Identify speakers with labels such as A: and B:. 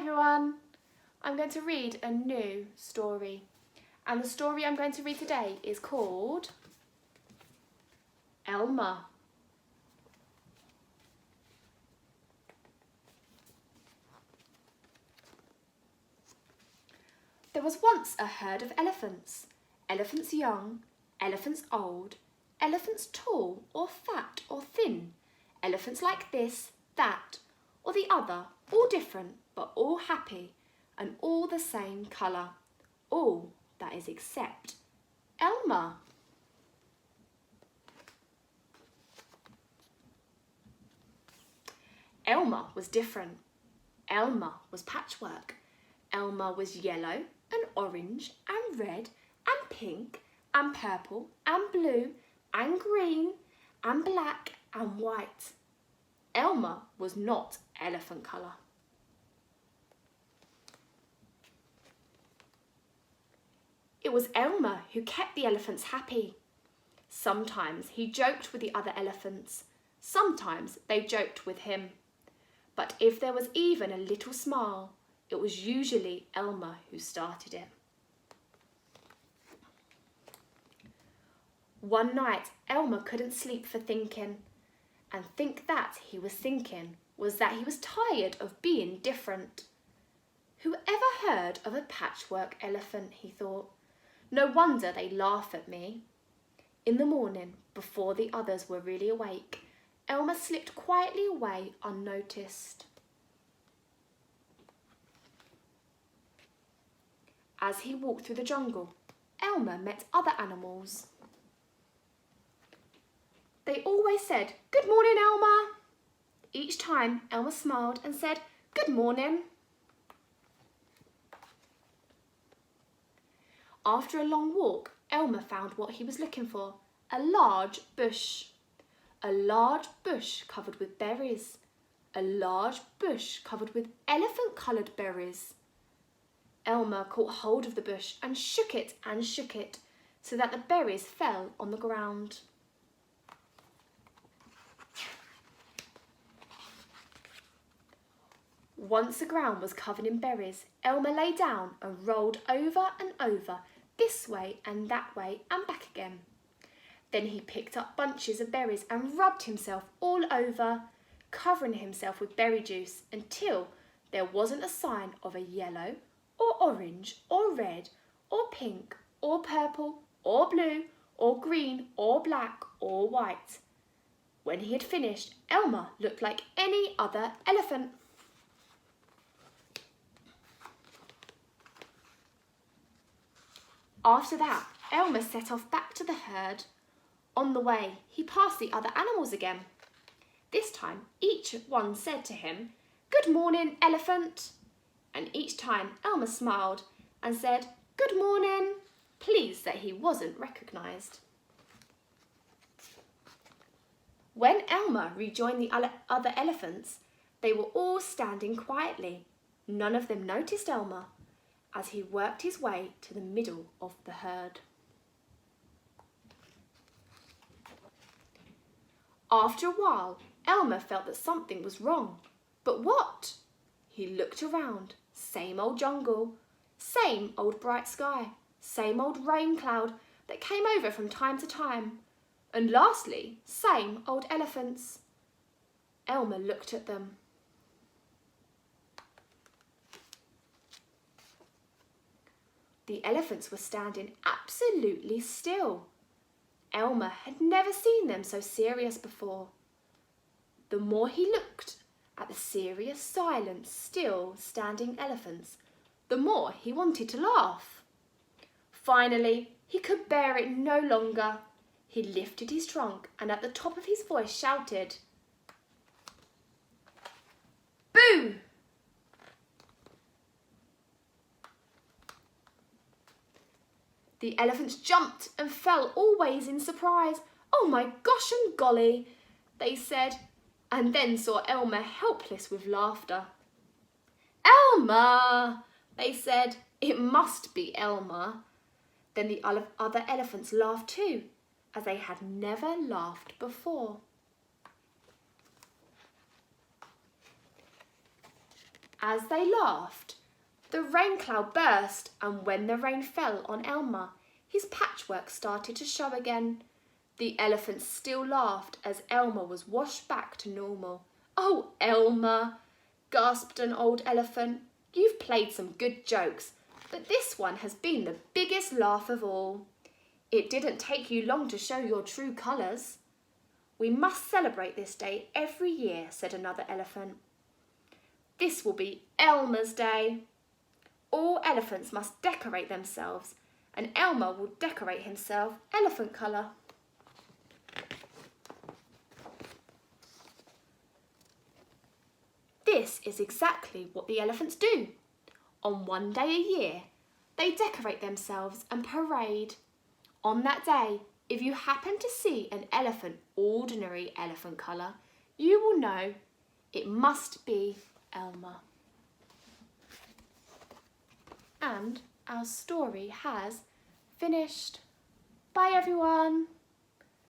A: everyone, I'm going to read a new story, and the story I'm going to read today is called Elmer. There was once a herd of elephants, elephants young, elephants old, elephants tall or fat or thin, elephants like this, that, or the other, all different but all happy and all the same colour, all, that is, except Elmer. Elmer was different. Elmer was patchwork. Elmer was yellow and orange and red and pink and purple and blue and green and black and white. Elmer was not elephant colour. It was Elmer who kept the elephants happy. Sometimes he joked with the other elephants. Sometimes they joked with him. But if there was even a little smile, it was usually Elmer who started it. One night, Elmer couldn't sleep for thinking, and that he was thinking was that he was tired of being different. Who ever heard of a patchwork elephant, he thought. No wonder they laugh at me. In the morning, before the others were really awake, Elmer slipped quietly away unnoticed. As he walked through the jungle, Elmer met other animals. They always said, "Good morning, Elmer." Each time, Elmer smiled and said, "Good morning." After a long walk, Elmer found what he was looking for, a large bush. A large bush covered with berries. A large bush covered with elephant-coloured berries. Elmer caught hold of the bush and shook it so that the berries fell on the ground. Once the ground was covered in berries, Elmer lay down and rolled over and over, this way and that way and back again. Then he picked up bunches of berries and rubbed himself all over, covering himself with berry juice until there wasn't a sign of a yellow or orange or red or pink or purple or blue or green or black or white. When he had finished, Elmer looked like any other elephant. After that, Elmer set off back to the herd. On the way, he passed the other animals again. This time, each one said to him, "Good morning, elephant." And each time, Elmer smiled and said, "Good morning," pleased that he wasn't recognised. When Elmer rejoined the other elephants, they were all standing quietly. None of them noticed Elmer as he worked his way to the middle of the herd. After a while, Elmer felt that something was wrong. But what? He looked around. Same old jungle, same old bright sky, same old rain cloud that came over from time to time. And lastly, same old elephants. Elmer looked at them. The elephants were standing absolutely still. Elmer had never seen them so serious before. The more he looked at the serious, silent, still standing elephants, the more he wanted to laugh. Finally, he could bear it no longer. He lifted his trunk and at the top of his voice shouted, "Boo!" The elephants jumped and fell all ways in surprise. "Oh my gosh and golly," they said, and then saw Elmer helpless with laughter. "Elmer," they said. It must be Elmer. Then the other elephants laughed too, as they had never laughed before. As they laughed, the rain cloud burst, and when the rain fell on Elmer, his patchwork started to show again. The elephants still laughed as Elmer was washed back to normal. "Oh, Elmer," gasped an old elephant, "you've played some good jokes, but this one has been the biggest laugh of all. It didn't take you long to show your true colours." "We must celebrate this day every year," said another elephant. "This will be Elmer's Day. All elephants must decorate themselves, and Elmer will decorate himself elephant colour." This is exactly what the elephants do. On one day a year, they decorate themselves and parade. On that day, if you happen to see an elephant ordinary elephant colour, you will know it must be Elmer. And our story has finished. Bye everyone.